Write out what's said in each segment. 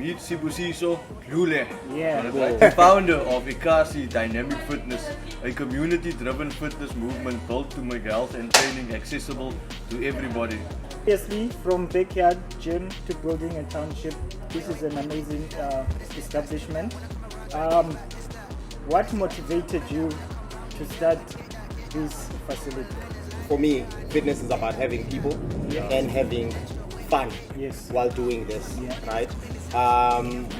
Meet Sibusiso, Dlule, Yeah, the founder of Ekasi Dynamik Fitness, a community-driven fitness movement built to make health and training accessible to everybody. obviously from backyard gym to building a township, this is an amazing establishment. What motivated you to start this facility? For me, fitness is about having people and having fun while doing this, right?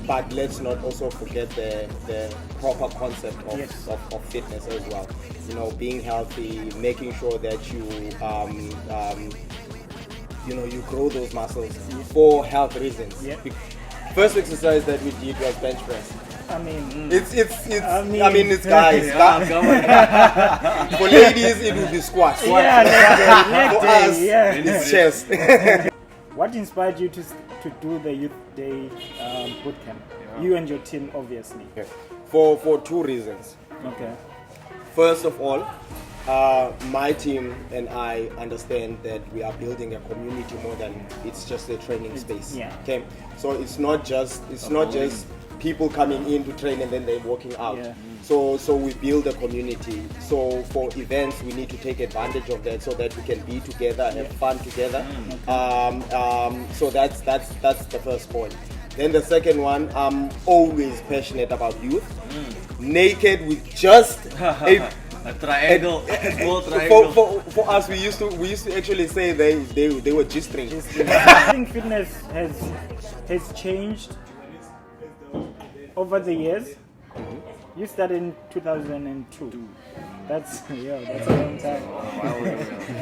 But let's not also forget the proper concept of fitness as well. You know, being healthy, making sure that you you grow those muscles for health reasons. First exercise that we did was bench press. I mean, It's guys. For ladies, it would be squats. For us, it's chest. What inspired you to do the Youth Day boot camp? You and your team, obviously. For two reasons. Okay. First of all, my team and I understand that we are building a community more than it's just a training space. Okay, so it's not just people coming in to train and then they're walking out. So we build a community. So for events, we need to take advantage of that so that we can be together, have fun together. So that's the first point. Then the second one, I'm always passionate about youth. Naked with just a triangle, small triangle. For us, we used to actually say they were G-string. I think fitness has changed over the years. You started in 2002. That's a long time.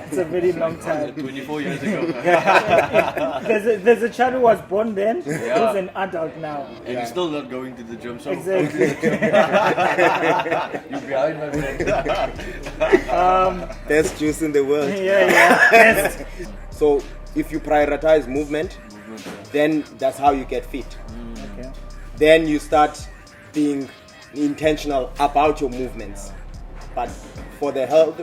It's a very long time. 24 years ago. There's a child who was born then, who's an adult now. And he's still not going to the gym, so Exactly. you're behind my friend. Best juice in the world. Yes. So if you prioritize movement, then that's how you get fit. Okay. Then you start being intentional about your movements. But for the health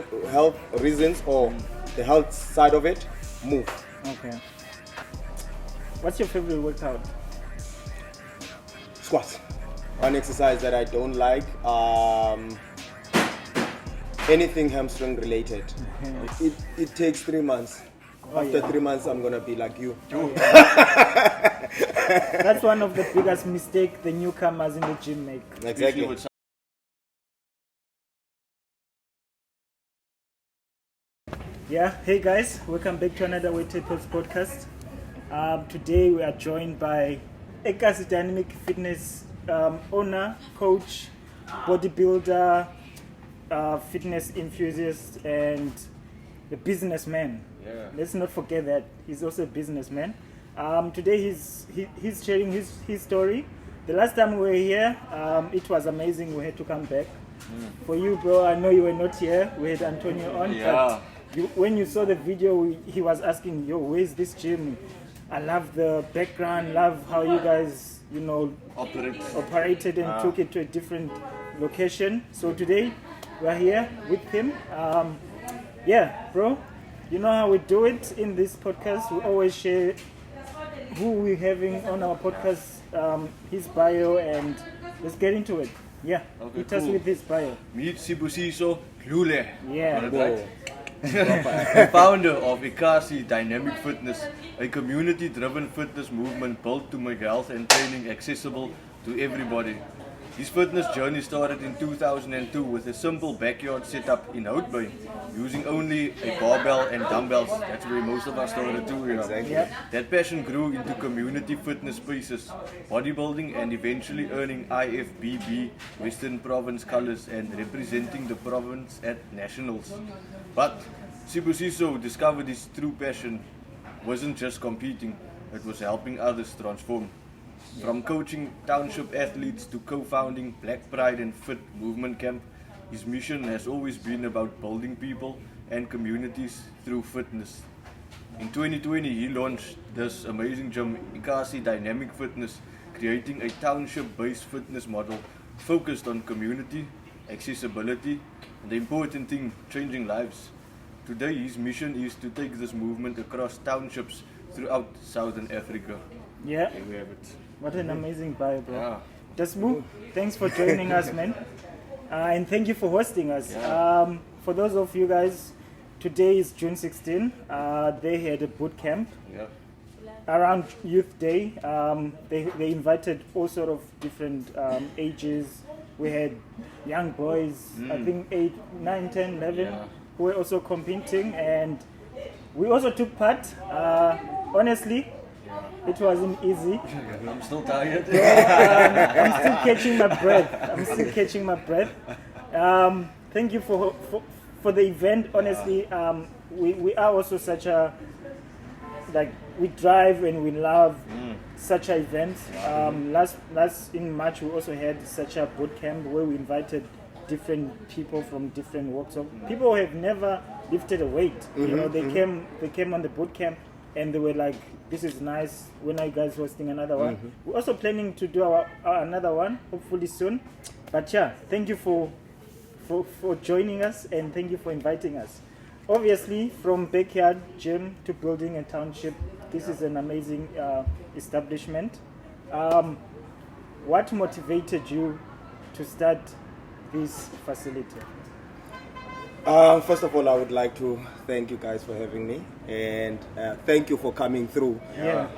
reasons or the health side of it, move. Okay. What's your favorite workout? Squats. One exercise that I don't like, anything hamstring related. It takes 3 months. After 3 months, I'm gonna be like you. That's one of the biggest mistakes the newcomers in the gym make. Exactly. Hey guys, welcome back to another Weighted Pills podcast. Today we are joined by Ekasi Dynamik Fitness owner, coach, bodybuilder, fitness enthusiast, and the businessman. Let's not forget that he's also a businessman. Today he's sharing his story. The last time we were here, it was amazing. We had to come back. For you, bro, I know you were not here. We had Antonio on. But when you saw the video, he was asking, "Yo, where's this gym? I love the background. Love how you guys, operated and took it to a different location." So today we're here with him. Bro. You know how we do it in this podcast. We always share who we're having on our podcast, his bio, and let's get into it. Hit us with his bio. Meet Sibusiso, Dlule. Proper. The founder of Ekasi Dynamik Fitness, a community-driven fitness movement built to make health and training accessible to everybody. His fitness journey started in 2002 with a simple backyard setup in Hout Bay, using only a barbell and dumbbells. That's where most of us started too. Exactly. That passion grew into community fitness spaces, bodybuilding, and eventually earning IFBB Western Province colors and representing the province at nationals. But Sibusiso discovered his true passion wasn't just competing, it was helping others transform. From coaching township athletes to co-founding Black Pride and Fit movement camp, his mission has always been about building people and communities through fitness. In 2020, he launched this amazing gym, Ekasi Dynamik Fitness, creating a township-based fitness model focused on community, accessibility, and the important thing, changing lives. Today, his mission is to take this movement across townships throughout Southern Africa. Yeah. Here we have it. What an amazing bio, bro. Yeah. Dasbu, thanks for joining us, man. And thank you for hosting us. Yeah. For those of you guys, today is June 16. They had a boot camp Yeah. around Youth Day. They invited all sort of different ages. We had young boys, I think 8, 9, 10, 11, Yeah. who were also competing, and we also took part. Honestly, it wasn't easy. I'm still tired. I'm still catching my breath. Thank you for the event. Honestly, we are also such a, like, we drive and we love such an event. Last in March we also had such a boot camp where we invited different people from different walks of people who have never lifted a weight. You know, they came on the boot camp and they were like, "This is nice. When are you guys hosting another one?" We're also planning to do our another one hopefully soon. But yeah, thank you for joining us, and thank you for inviting us. Obviously, from backyard gym to building a township, this is an amazing establishment. What motivated you to start this facility? First of all, I would like to thank you guys for having me, and thank you for coming through. Yeah.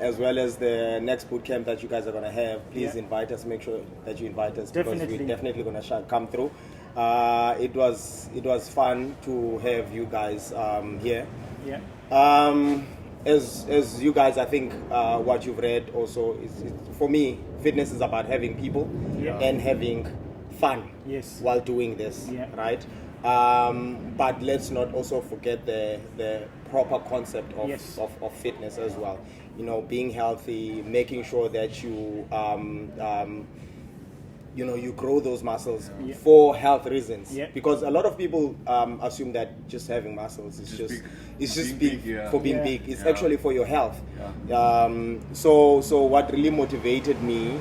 As well as the next boot camp that you guys are gonna have. Please invite us. Make sure that you invite us, because we're definitely gonna come through. It was fun to have you guys here. Yeah. As you guys, I think what you've read also is, for me, fitness is about having people and having fun while doing this, right? But let's not also forget the proper concept of fitness as well. You know, being healthy, making sure that you you grow those muscles for health reasons. Because a lot of people assume that just having muscles is just big for being big. It's actually for your health. So what really motivated me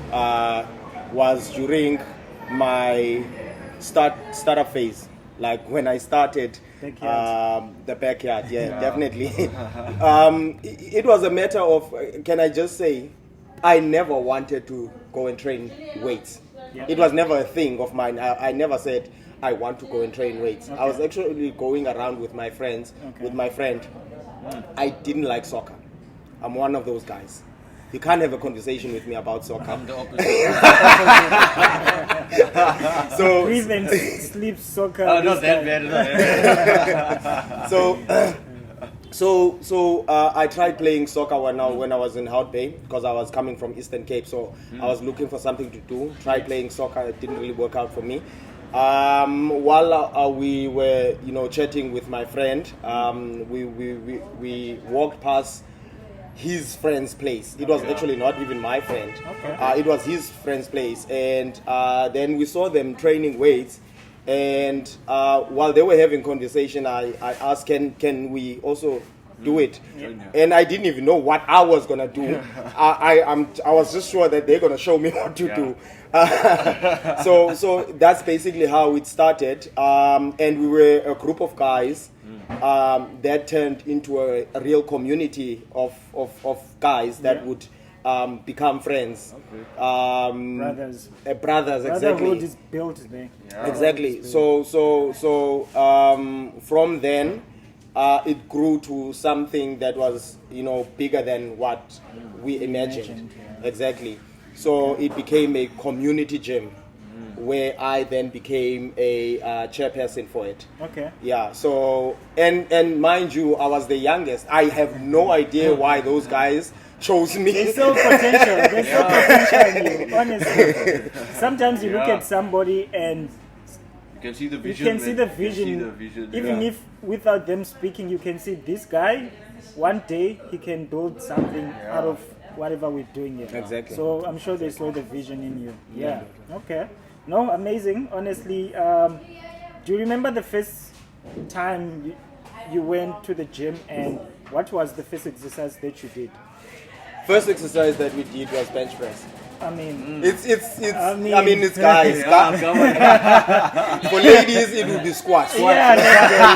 was during my startup phase, like when I started the backyard. Definitely. It was a matter of, can I just say, I never wanted to go and train weights. It was never a thing of mine. I never said I want to go and train weights. I was actually going around with my friends, with my friend. I didn't like soccer. I'm one of those guys. You can't have a conversation with me about soccer. I'm the opposite. So breathe and sleep soccer. Oh, not that bad. So I tried playing soccer when I was in Hout Bay, because I was coming from Eastern Cape. So I was looking for something to do. Tried playing soccer. It didn't really work out for me. While we were chatting with my friend, we walked past his friend's place. It was actually not even my friend. It was his friend's place, and then we saw them training weights. And while they were having conversation, I asked, can we also do it? And I didn't even know what I was gonna do. I was just sure that they're gonna show me what to do. So that's basically how it started. And we were a group of guys that turned into a real community of guys that would become friends. Brothers, exactly. Brotherhood is built there. Exactly. So from then, it grew to something that was bigger than what we imagined. Exactly. So it became a community gym, where I then became a chairperson for it. Yeah. So and mind you, I was the youngest. I have no idea why those guys chose me. There's so potential. There's so potential in you, honestly. Sometimes you look at somebody and you can see the vision. You can see the vision. Even if without them speaking, you can see this guy. One day he can build something out of whatever we're doing here. Exactly. So I'm sure they saw the vision in you. Yeah. Okay. No, amazing. Honestly, do you remember the first time you went to the gym, and what was the first exercise that you did? First exercise that we did was bench press. I mean, I mean, it's guys. Come on. For ladies, it would be squats. yeah,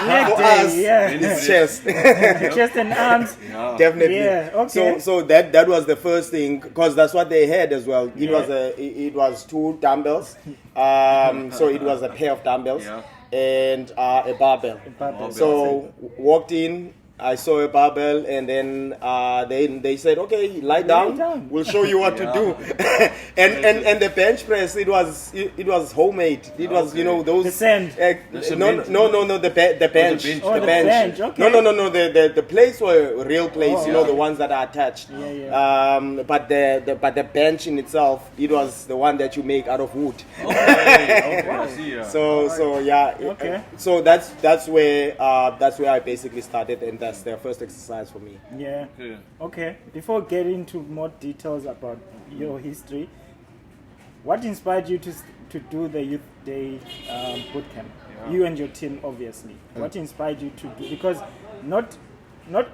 leg For day, us, yeah. it's chest. Chest and arms. Yeah. Definitely. Yeah, okay. So that was the first thing, because that's what they had as well. It was 2 dumbbells. So it was a pair of dumbbells and a barbell. Barbell. So walked in, I saw a barbell, and then they said, okay, lie down. We'll show you what to do. and the bench press, it was homemade. It was those The sand. No, the bench. Oh, the bench, okay. No. The plates were real plates. The ones that are attached. But the bench in itself, it was the one that you make out of wood. Okay, I see. Yeah. So yeah. Okay. So that's where I basically started, and that's the first exercise for me. Yeah. Okay. Before getting into more details about your history, what inspired you to do the Youth Day boot camp? You and your team, obviously. What inspired you to do? Because not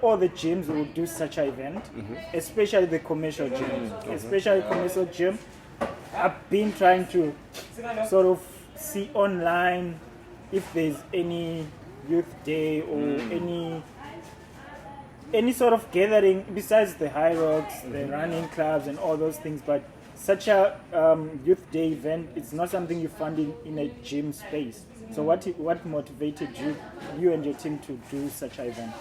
all the gyms will do such an event, especially the commercial gyms. Especially commercial gym. I've been trying to sort of see online if there's any Youth Day or any sort of gathering besides the high rocks, the running clubs and all those things, but such a Youth Day event, it's not something you find in a gym space. So what motivated you and your team to do such an event?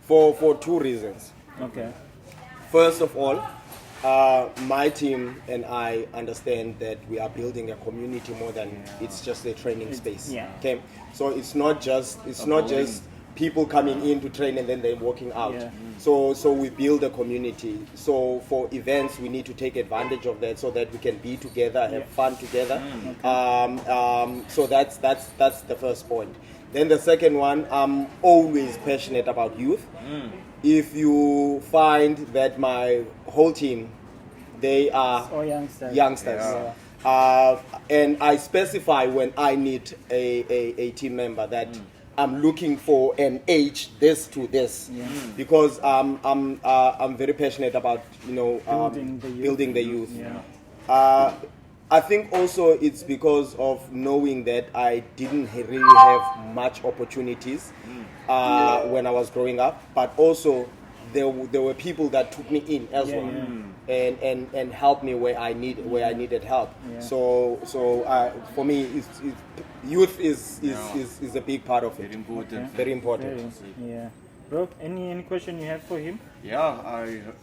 For 2 reasons. Okay. First of all, my team and I understand that we are building a community more than it's just a training space. Yeah. Okay. So it's not just people coming in to train and then they're walking out. Yeah. So we build a community. So for events, we need to take advantage of that so that we can be together, have fun together. So that's the first point. Then the second one, I'm always passionate about youth. If you find that my whole team, they are Or youngsters. And I specify when I need a team member that I'm looking for an age this to this, because I'm very passionate about building the youth. Yeah. I think also it's because of knowing that I didn't really have much opportunities when I was growing up, but also there were people that took me in as well and helped me where I needed help. Yeah. So for me, youth is a big part of it. Very important. Very important. Yeah. Bro, any question you have for him? Yeah,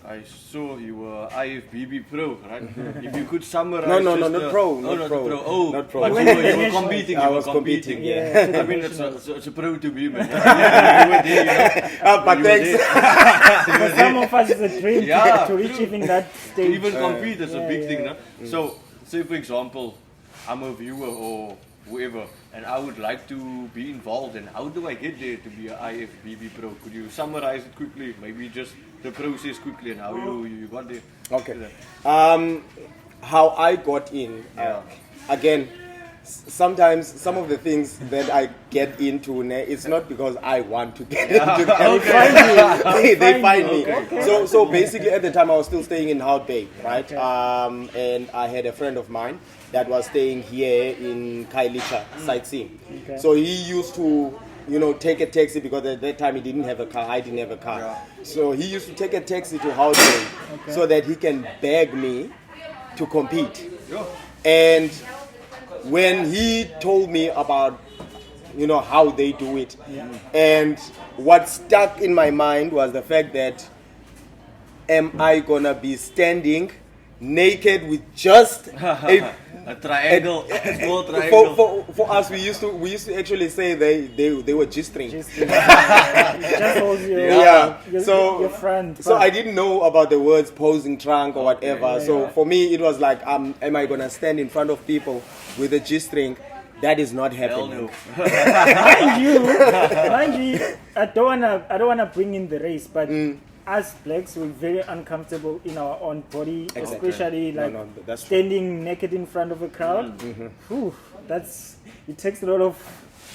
I saw you were IFBB Pro, right? If you could summarize. Not pro. Not pro. Oh, not pro. But you were competing. I was competing. Yeah. I mean, it's a pro to be, man. You were there, But thanks. For some of us, it's a dream to reach even that stage. To even compete is a big thing, no? Mm. So, say for example, I'm a viewer or whoever, and I would like to be involved, and how do I get there to be an IFBB Pro? Could you summarize it quickly? Maybe just the process quickly and how you got there? Okay. How I got in, again, sometimes some of the things that I get into, it's not because I want to get into them. They find me. Okay. So basically at the time I was still staying in Hout Bay, right? And I had a friend of mine that was staying here in Kailicha, sightseeing. Okay. So he used to take a taxi, because at that time he didn't have a car, I didn't have a car. So he used to take a taxi to Hout Bay so that he can beg me to compete. And when he told me about how they do it, and what stuck in my mind was the fact that, am I gonna be standing naked with just a triangle, a small triangle? For us, we used to actually say they were G-string. Just hold your, your front. So I didn't know about the words posing trunk or whatever. So for me, it was like, am I gonna stand in front of people with a G-string? That is not happening. Mind you, I don't wanna bring in the race, but as blacks, we're very uncomfortable in our own body, especially standing naked in front of a crowd. Whew, it takes a lot of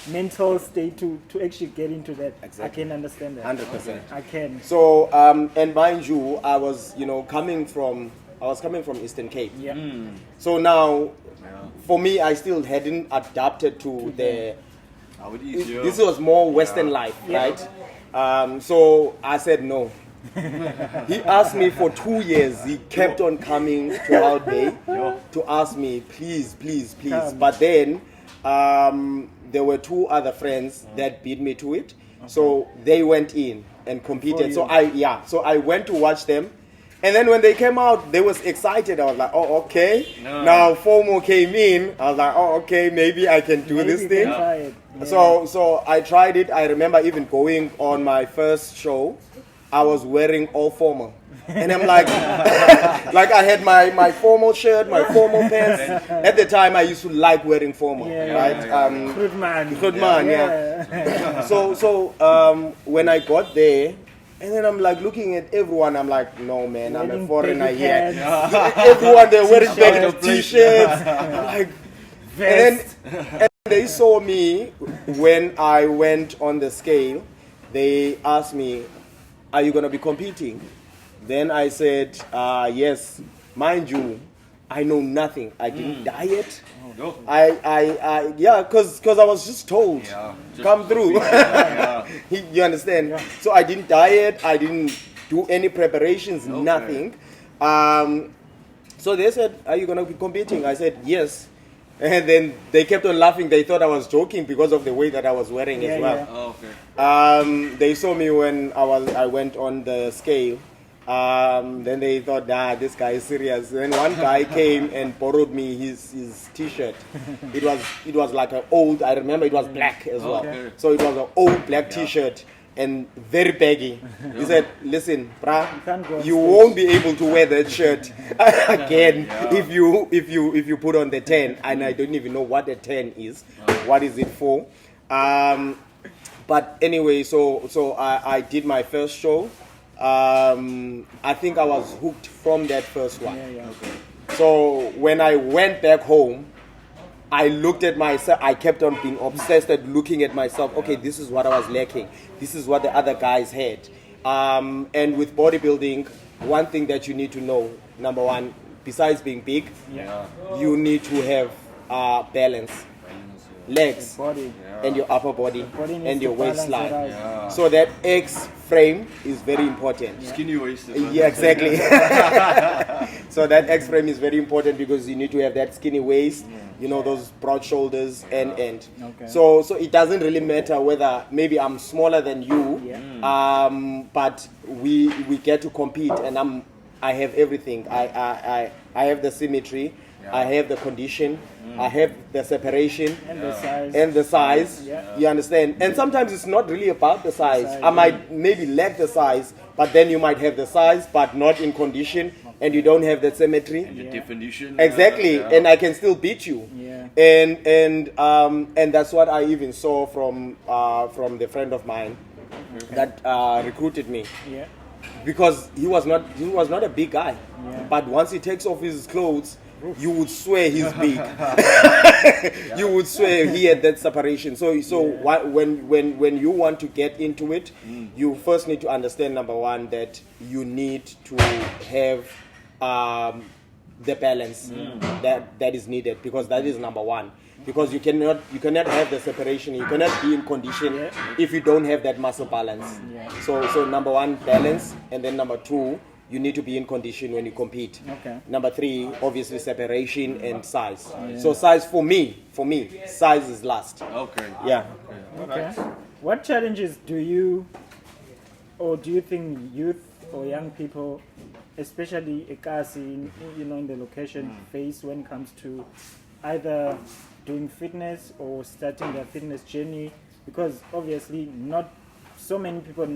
mental state to actually get into that. I can understand that. 100%. I can. So and mind you, I was coming from Eastern Cape. So now, for me, I still hadn't adapted to the. This was more Western life, right? So I said no. He asked me for 2 years. He kept on coming to Hout Bay to ask me, please. But then there were 2 other friends that beat me to it. So they went in and competed. So I went to watch them. And then when they came out, they was excited. I was like, oh, okay. Now 4 more came in. I was like, oh, okay, maybe I can do this thing. So I tried it. I remember even going on my first show. I was wearing all formal. And I'm like, like I had my formal shirt, my formal pants. At the time, I used to like wearing formal, right? Good man. So when I got there, and then I'm like looking at everyone, I'm like, no man, I'm a foreigner here. Everyone, they're wearing baggy t-shirts. Like, and they saw me when I went on the scale. They asked me, are you going to be competing? Then I said, yes. Mind you, I know nothing. I didn't diet. Because I was just told, come through. You understand? So I didn't diet. I didn't do any preparations, nothing. So they said, are you going to be competing? I said, yes. And then they kept on laughing. They thought I was joking because of the way that I was wearing as well. They saw me when I went on the scale. Then they thought, this guy is serious. Then one guy came and borrowed me his t-shirt. It was like an old, I remember it was black as well. So it was an old black t-shirt and very baggy. He said, listen, brah, you won't be able to wear that shirt again if you put on the 10. And I don't even know what the 10 is. What is it for? But anyway, so I did my first show. I think I was hooked from that first one. So when I went back home, I looked at myself. I kept on being obsessed at looking at myself. Okay, this is what I was lacking. This is what the other guys had. And with bodybuilding, one thing that you need to know, number one, besides being big, you need to have balance. Legs and your upper body and your waistline. So that X frame is very important. Skinny waist. Yeah, exactly. So that X frame is very important because you need to have that skinny waist, those broad shoulders and. So it doesn't really matter whether maybe I'm smaller than you, but we get to compete and I have everything. I have the symmetry. I have the condition, I have the separation and the size. You understand? And sometimes it's not really about the size. I might maybe lack the size, but then you might have the size but not in condition and you don't have that symmetry. And the definition. Exactly. And I can still beat you. And that's what I even saw from the friend of mine that recruited me. Because he was not a big guy. But once he takes off his clothes, you would swear he's big. You would swear he had that separation. So when you want to get into it, you first need to understand, number one, that you need to have the balance that is needed, because that is number one. because you cannot have the separation. You cannot be in condition if you don't have that muscle balance. So number one, balance, and then number two, you need to be in condition when you compete. Number three, obviously separation and size. So size for me, size is last. Okay. What challenges do you think youth or young people, especially Ekasi, in the location, face when it comes to either doing fitness or starting their fitness journey? Because obviously not so many people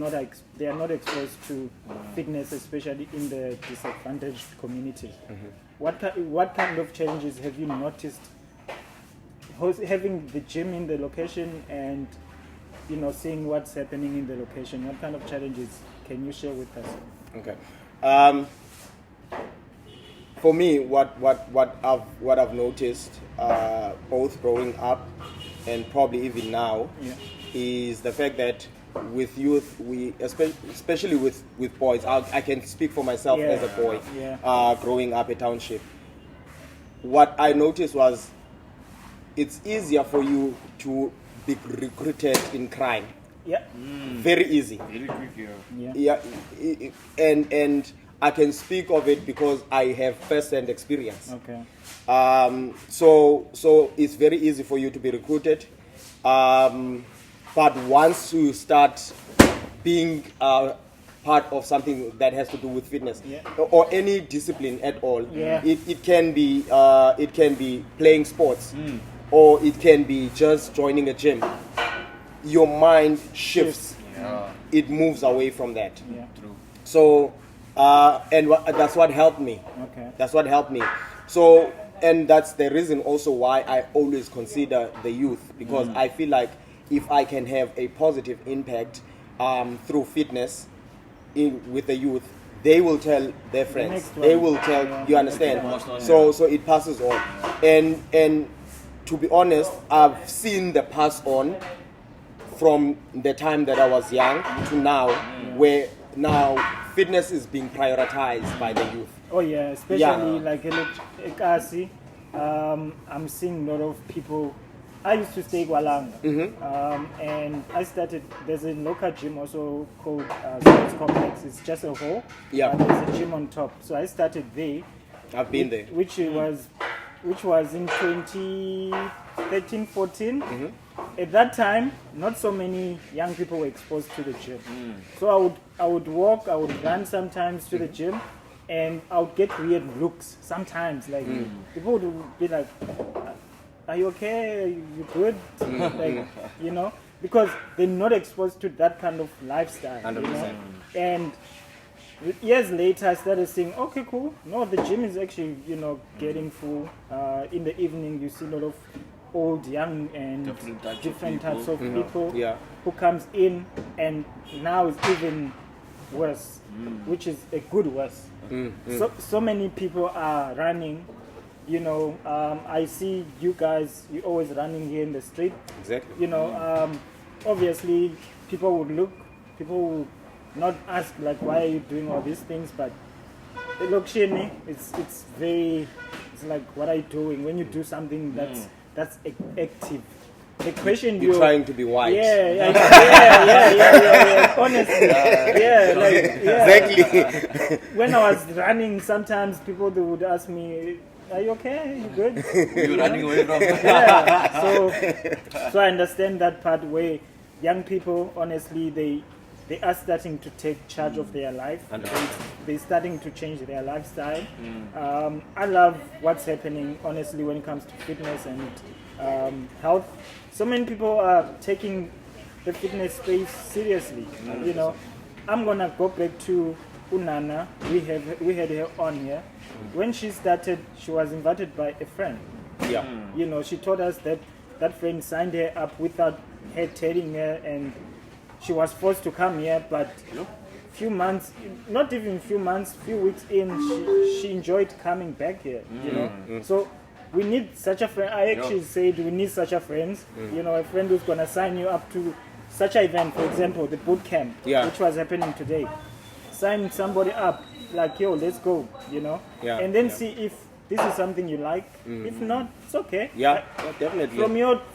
they are not exposed to fitness, especially in the disadvantaged community. What kind of challenges have you noticed having the gym in the location and seeing what's happening in the location? What kind of challenges can you share with us? Okay. For me, what I've noticed, both growing up and probably even now, is the fact that with youth, we especially with boys, I can speak for myself as a boy, growing up a township. What I noticed was it's easier for you to be recruited in crime. Very easy. Very quick, And I can speak of it because I have first-hand experience. So it's very easy for you to be recruited. But once you start being part of something that has to do with fitness or any discipline at all, it can be playing sports, or it can be just joining a gym. Your mind shifts. It moves away from that. True. So, that's what helped me. That's what helped me. So, and that's the reason also why I always consider the youth, because I feel like if I can have a positive impact through fitness with the youth, they will tell their friends. They will tell, you understand? So it passes on. And to be honest, I've seen the pass on from the time that I was young to now, where now fitness is being prioritized by the youth. Especially like Ekasi, I'm seeing a lot of people. I used to stay Gualanga, and I started. There's a local gym also called Sports Complex. It's just a hall. There's a gym on top. So I started there. I've been there. Which was in 2013, 14. At that time, not so many young people were exposed to the gym. So I would walk, I would run sometimes to the gym, and I would get weird looks sometimes. Like people would be like, "Are you okay? Are you good?" Because they're not exposed to that kind of lifestyle. 100%. And years later, I started saying, "Okay, cool. No, the gym is actually getting full. In the evening, you see a lot of old, young, and different types of people who comes in, and now it's even worse, which is a good worse. So many people are running. I see you guys. You're always running here in the street. Exactly. Obviously, people would not ask like, why are you doing all these things, but look, Shani, it's like, what are you doing when you do something that's active? The question you're trying to be white. Yeah. Honestly, exactly. When I was running, sometimes people they would ask me, "Are you okay? You good?" You're running away from. So I understand that part where young people, honestly, they are starting to take charge of their life. They're starting to change their lifestyle. I love what's happening, honestly, when it comes to fitness and health. So many people are taking the fitness space seriously. I'm gonna go back to Unana. We had her on here. When she started, she was invited by a friend. She told us that friend signed her up without her telling her, and she was forced to come here, but few months, not even few months, few weeks in, she enjoyed coming back here, So we need such a friend. I actually said we need such a friend, a friend who's going to sign you up to such an event, for example, the boot camp, which was happening today. Sign somebody up, like, yo, let's go, and then see if this is something you like. If not, it's okay. Yeah, definitely.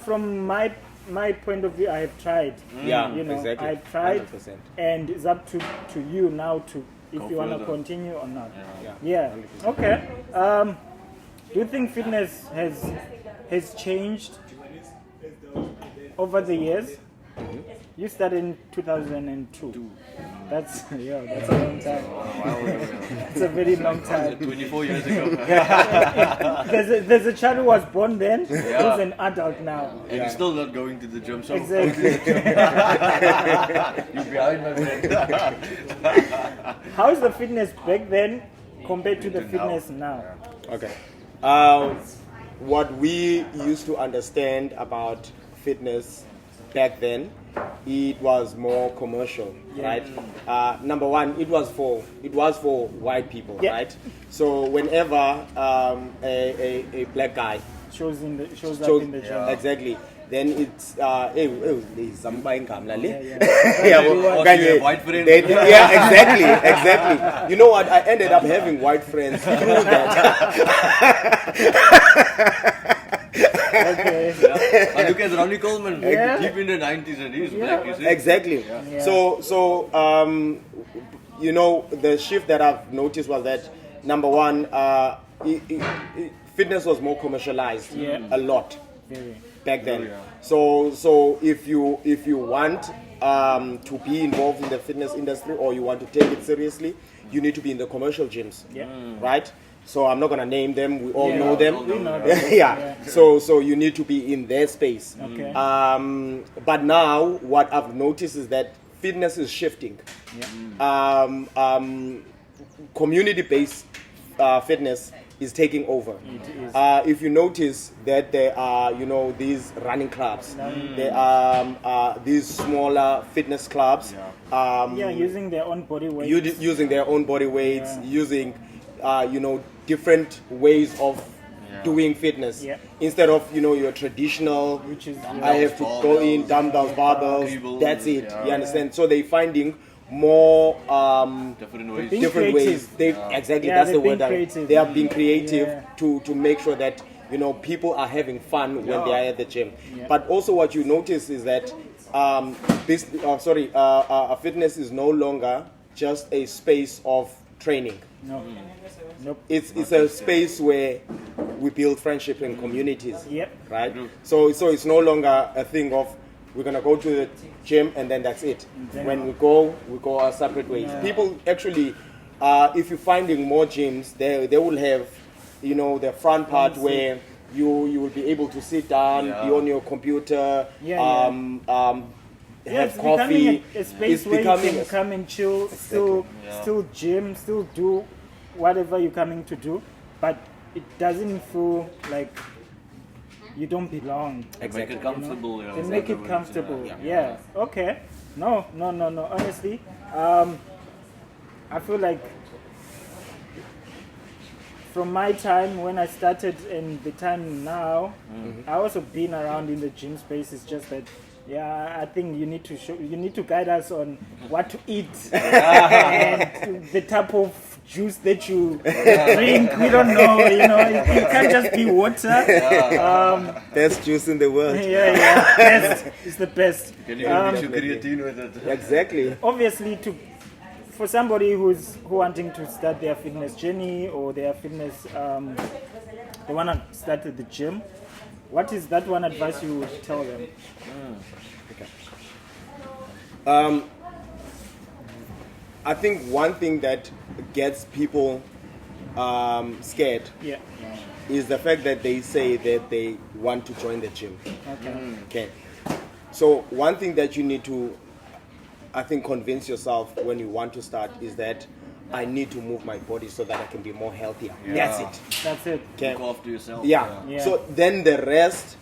From my point of view, I have tried. Yeah, you know, exactly. I've tried, 100%. and it's up to you now to if Go you want to further. continue or not. Yeah. Yeah. Okay. Do you think fitness has changed over the years? You started in 2002. That's a long time. It's a very long time. 24 years ago. There's a child who was born then, who's an adult now. And he's still not going to the gym, so Exactly. you're behind, my friend. How's the fitness back then compared to the now. fitness now? Okay. What we used to understand about fitness back then, it was more commercial, right? Number one, it was for white people, right? So whenever a black guy Shows up in the gym. exactly, then it's somebody come Or your white friend. exactly. You know what? I ended up having white friends through that. Okay. And look at Ronnie Coleman, Yeah. deep in the 90s, and he's black, you see? Exactly. Yeah. So you know, the shift that I've noticed was that number one, fitness was more commercialized a lot Very. back then. So if you want to be involved in the fitness industry or you want to take it seriously, you need to be in the commercial gyms, right? So I'm not gonna name them. We all know them. We know them. Yeah. So you need to be in their space. Okay. But now what I've noticed is that fitness is shifting. Community-based fitness is taking over. It is. If you notice that there are, these running clubs, there are these smaller fitness clubs. Using their own body weight. Using their own body weights, using different ways of doing fitness instead of your traditional. Which is I have to go in dumbbells, barbells. Cable, That's it. You understand? So they're finding more Different ways. Being different ways. creative. Exactly. Yeah, That's the they're word. being creative. They are being creative Yeah. to make sure that people are having fun when they are at the gym. Yeah. But also, what you notice is that fitness is no longer just a space of training. No. Nope. It's a space where we build friendship and communities. Yep. Right. So it's no longer a thing of we're gonna go to the gym and then that's it. Then- When we go our separate ways. People actually, if you're finding more gyms, they will have, the front part where you will be able to sit down, be on your computer, have It's coffee. becoming a space where you can come and chill, still gym, still do whatever you're coming to do, but it doesn't feel like you don't belong. Make it comfortable. They make it comfortable. Yeah. Okay. No. Honestly, I feel like from my time when I started and the time now, I also been around in the gym space. It's just that, I think you need to guide us on what to eat and the type of juice that you drink. We don't know, it can't just be water. Best juice in the world. Best. It's the best. Can you mix your creatine with it? Exactly. Obviously, for somebody who's wanting to start their fitness journey or their fitness, they want to start at the gym. What is that one advice you would tell them? I think one thing that gets people scared is the fact that they say that they want to join the gym. Okay. So one thing that you need to, I think, convince yourself when you want to start is that I need to move my body so that I can be more healthier. That's it. That's it. Okay. Look after yourself. Yeah. So then the rest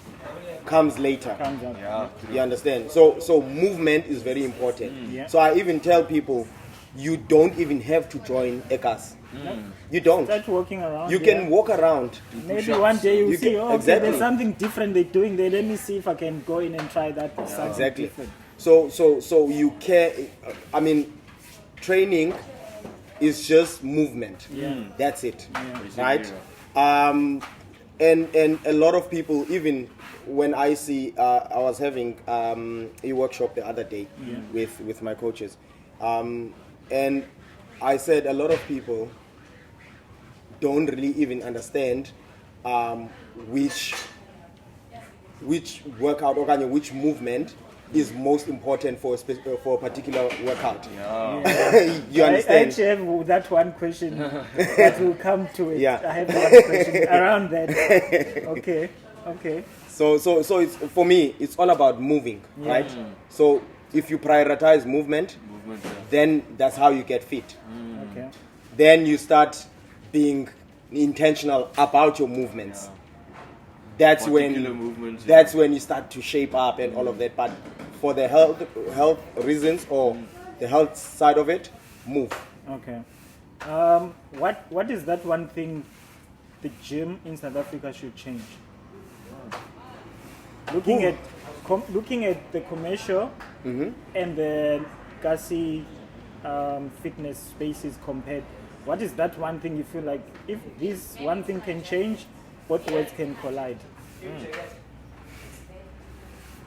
comes later. Comes up. You understand? So movement is very important. Yeah. So I even tell people, you don't even have to join Ekasi. You don't. Start walking around. You can walk around. Maybe one day you'll You see, can- exactly. there's something different they're doing there. Let me see if I can go in and try that. Something Exactly. different. So you can. I mean, training is just movement. That's it. Right? And a lot of people, even when I see, I was having a workshop the other day with my coaches, and I said a lot of people don't really even understand which workout or which movement is most important for a particular workout. You understand? I actually have that one question that will come to it. Yeah. I have one question around that. Okay. So it's, for me, it's all about moving, right? So if you prioritize movement, then that's how you get fit. Okay. Then you start being intentional about your movements. That's when you start to shape up and all of that. But for the health reasons or the health side of it, move. Okay. What is that one thing the gym in South Africa should change? Looking at the commercial and the Ekasi fitness spaces compared, what is that one thing you feel like if this one thing can change, both worlds can collide?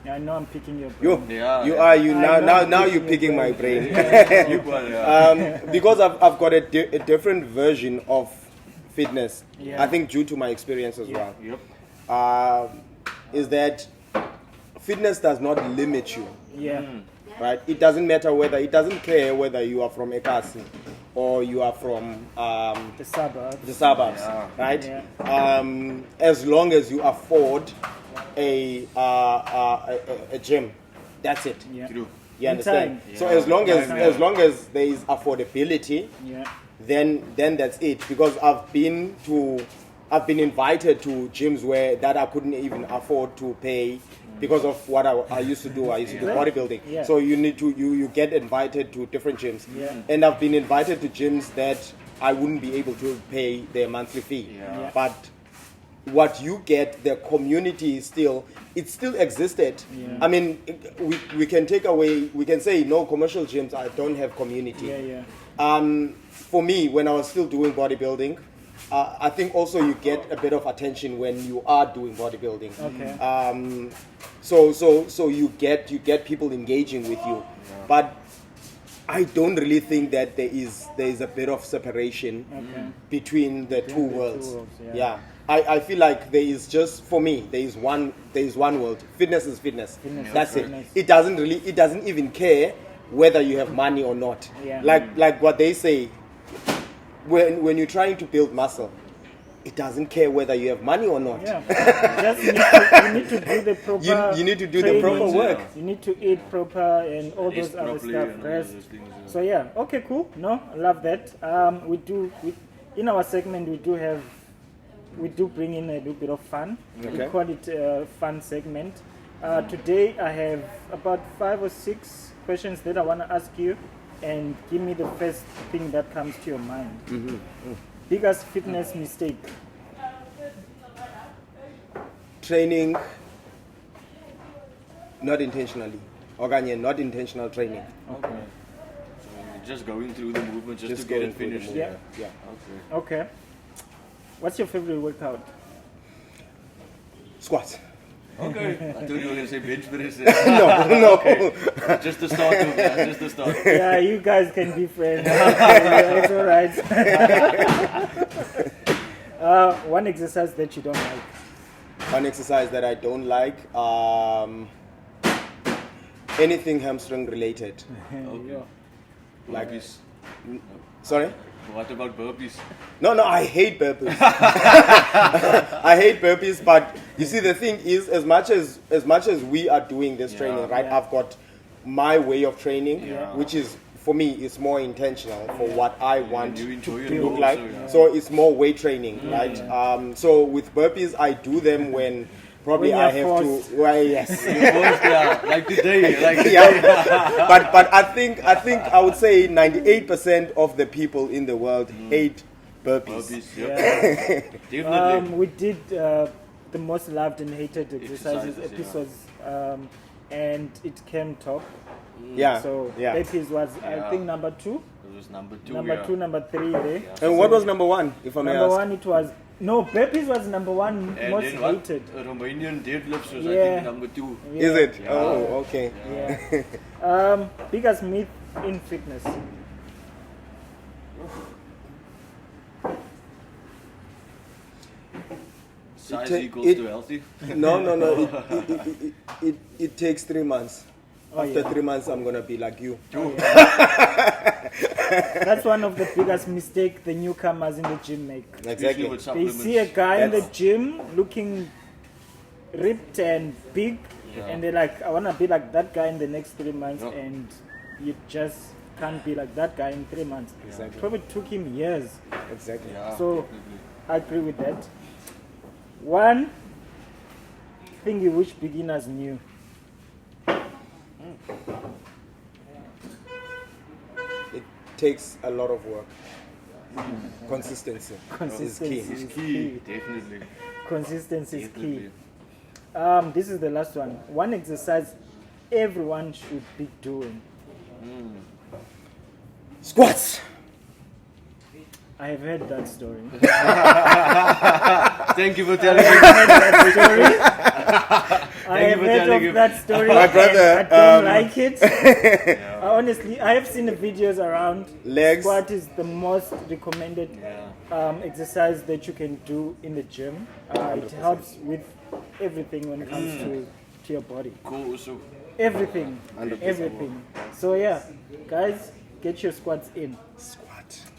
Yeah, I know I'm picking your brain. Now you're picking my brain. Because I've got a different version of fitness. I think due to my experience as well. Is that fitness does not limit you. Right? It doesn't matter it doesn't care whether you are from Ekasi or you are from the suburbs. Right? As long as you afford a gym, that's it. You understand? So as long as there is affordability, then that's it. Because I've been invited to gyms where that I couldn't even afford to pay because of what I used to do. I used to do bodybuilding. So you get invited to different gyms. And I've been invited to gyms that I wouldn't be able to pay their monthly fee. But what you get, the community still existed. I mean, we can say no, commercial gyms don't have community. For me, when I was still doing bodybuilding, I think also you get a bit of attention when you are doing bodybuilding. So you get people engaging with you, but I don't really think that there is a bit of separation between the two worlds. I feel like there is just, for me, there is one world. Fitness is fitness. That's it. It doesn't even care whether you have money or not. Like what they say, when you're trying to build muscle, it doesn't care whether you have money or not. Just you need to do the proper. You need to do the proper work. You need to eat proper and all those other stuff. Rest. So okay, cool. No, I love that. In our segment we do bring in a little bit of fun. We call it a fun segment. Today I have about 5 or 6 questions that I want to ask you, and give me the first thing that comes to your mind. Biggest fitness mistake? Training not intentionally. Not intentional training. Just going through the movement just to get it finished. Okay. What's your favorite workout? Squats. Okay. I thought you were going to say bench press. No. Okay. Just the start. Just the start. Yeah, you guys can be friends. It's all right. One exercise that you don't like. One exercise that I don't like. Anything hamstring related. Like this. Sorry? What about burpees? No, I hate burpees. I hate burpees, but you see, the thing is, as much as we are doing this training, right? I've got my way of training, which is, for me, it's more intentional for what I want to look like. So it's more weight training, right? So with burpees, I do them when probably I have to. Well, yes. Like today. But I think I would say 98% of the people in the world hate burpees. We did the most loved and hated exercises episodes, and it came top. So burpees was I think number 2. It was number 2. Number 2, number 3 there. And what was number 1? If I may ask. Number 1 it was No, burpees was number one And most then what? hated. Romanian deadlifts was I Yeah. think number 2. Is it? Yeah. Oh, okay. Yeah. Biggest myth in fitness. Size ta- equals it- to healthy. No. It takes 3 months. Oh, After yeah. 3 months, I'm gonna be like you. That's one of the biggest mistakes the newcomers in the gym make. Especially Exactly. with They supplements. see a guy in the That's- gym looking ripped and big, Yeah. and they're like, I want to be like that guy in the next 3 months, Yeah. and you just can't be like that guy in 3 months. Exactly. Probably took him years. Exactly. Yeah, So- definitely. I agree with that. One thing you wish beginners knew. It takes a lot of work. Consistency. Consistency Is is Key, definitely. Consistency is key. Definitely. This is the last one. One exercise everyone should be doing. Squats. I have heard that story. Thank you for telling me. I have for heard telling of him. that story. My brother, I don't like it. Honestly, I have seen the videos around. Legs. Squat is the most recommended Yeah. exercise that you can do in the gym. It helps with everything when it comes to your body. Cool also. Everything. 100%. Everything. So yeah, guys, get your squats in. Squat.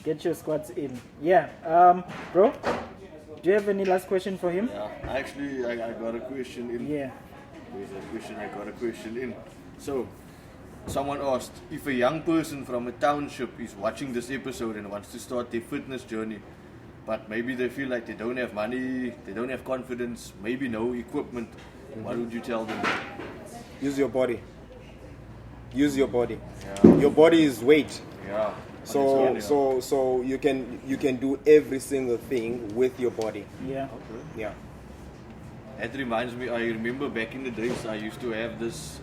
Get your squats in. Yeah. Bro, do you have any last question for him? Yeah. Actually, I got a question in. Yeah. There's a question, I got a question in. So, someone asked, if a young person from a township is watching this episode and wants to start their fitness journey, but maybe they feel like they don't have money, they don't have confidence, maybe no equipment, what would you tell them? Use your body. Use your body. Yeah. Your body is weight. Yeah. So you can do every single thing with your body. Yeah. Yeah. That reminds me, I remember back in the days I used to have this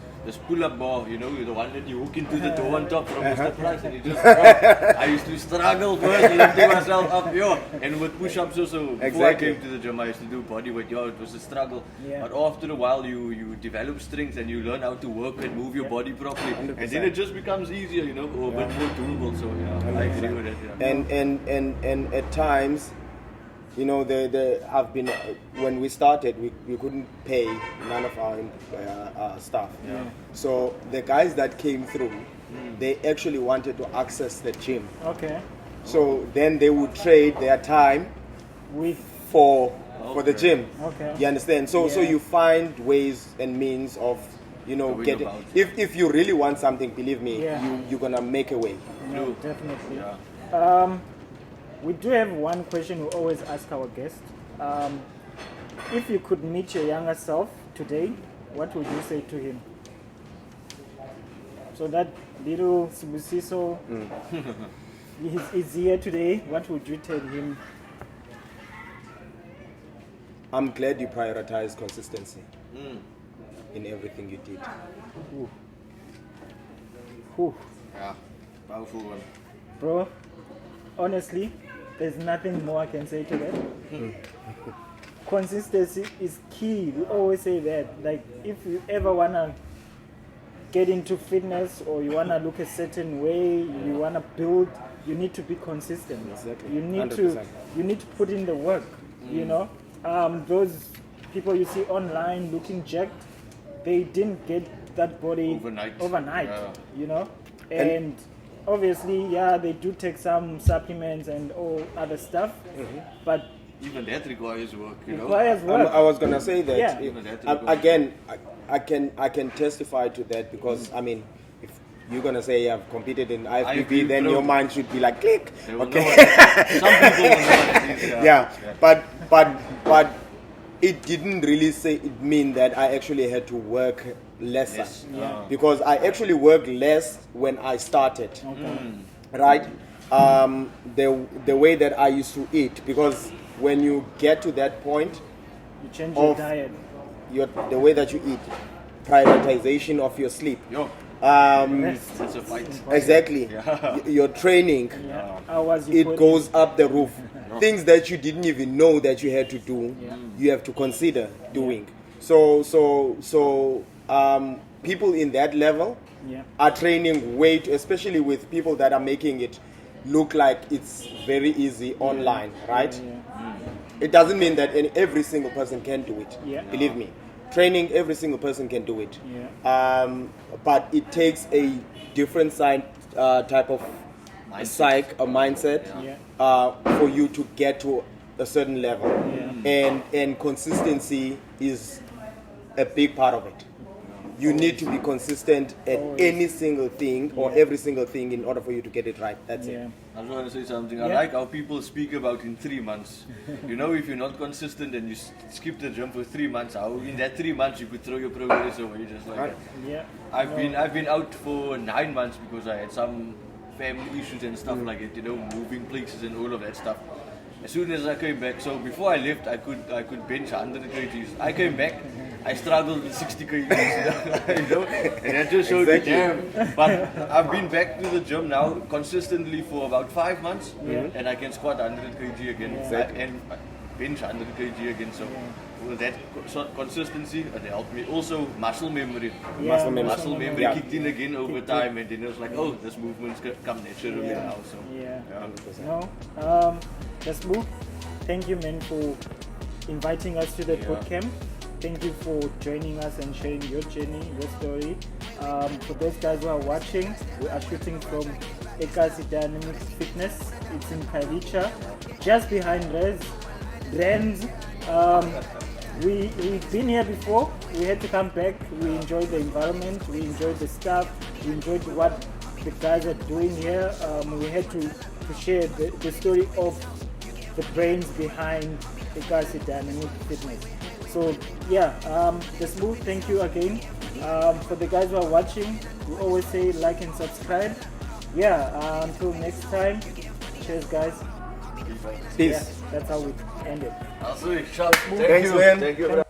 pull-up bar, you know, the one that you hook into the door on top from Mr. Price, and you just I used to struggle first, lifting myself up, and with push-ups also. Before Exactly. I came to the gym, I used to do body weight, it was a struggle. Yeah. But after a while, you develop strength and you learn how to work and move your body properly, and then it just becomes easier, you know, or a bit more doable. So I agree with that. Yeah. And at times, you know, have been when we started, we couldn't pay none of our staff. Yeah. So the guys that came through, they actually wanted to access the gym. Okay. So then they would trade their time With for the gym. Okay. You understand? So Yeah. you find ways and means of, you know, Going getting. about. If you really want something, believe me, Yeah. you're gonna make a way. No, True. definitely. Yeah. We do have one question we always ask our guests. If you could meet your younger self today, what would you say to him? So that little Sibusiso is here today. What would you tell him? I'm glad you prioritize consistency in everything you did. Whew. Yeah. Powerful one. Bro, honestly, there's nothing more I can say to that. Consistency is key. We always say that. Like, if you ever wanna get into fitness or you wanna look a certain way, you wanna build, you need to be consistent. Exactly. You need 100%. to put in the work. You know, those people you see online looking jacked, they didn't get that body Overnight. Yeah. You know, and obviously, yeah, they do take some supplements and all other stuff, but Even that requires work, you know. requires work. I was gonna say that Yeah. again. I can testify to that because I mean, if you're gonna say I've competed in IFBB, then Pro. your mind should be like click. They will Okay. know what- some people will know what it is. Yeah, but it didn't really say it mean that I actually had to work lesser. Yes. Yeah. Because I actually worked less when I started. Right? The way that I used to eat, because when you get to that point, You change your of- diet. the way that you eat, prioritization of your sleep, Yo, Rest. it's a fight. exactly, Yeah. your training, Yeah. Hours you it put goes up the roof. things that you didn't even know that you had to do, you have to consider doing. So people in that level are training way too, especially with people that are making it look like it's very easy online, right? It doesn't mean that every single person can do it. Believe me, training, every single person can do it. But it takes a different type of mindset for you to get to a certain level. And consistency is a big part of it. You need to be consistent at any single thing or every single thing in order for you to get it right. That's it. I just want to say something. I like how people speak about in 3 months. You know, if you're not consistent and you skip the gym for 3 months, how in that 3 months you could throw your progress away just like that. I've been out for 9 months because I had some family issues and stuff like it. You know, moving places and all of that stuff. As soon as I came back, so before I left, I could bench 100 kgs. I came back, I struggled with 60 kgs, you know, and that just showed me, damn. But I've been back to the gym now consistently for about 5 months, and I can squat 100 kg again, and bench 100 kg again. So that consistency helped me. Also, muscle memory. Muscle memory kicked in again over time, and then it was like, oh, this movement's come naturally now. So no, let's move. Thank you, man, for inviting us to the bootcamp. Thank you for joining us and sharing your journey, your story. For those guys who are watching, we are shooting from Ekasi Dynamik Fitness. It's in Kalicha, just behind Renz. We've been here before. We had to come back. We enjoyed the environment. We enjoyed the staff. We enjoyed what the guys are doing here. We had to share the story of the brains behind Ekasi Dynamik Fitness. So the smooth, thank you again. For the guys who are watching, we always say like and subscribe. Until next time, cheers guys. Peace. That's how we end it. Thank you, man.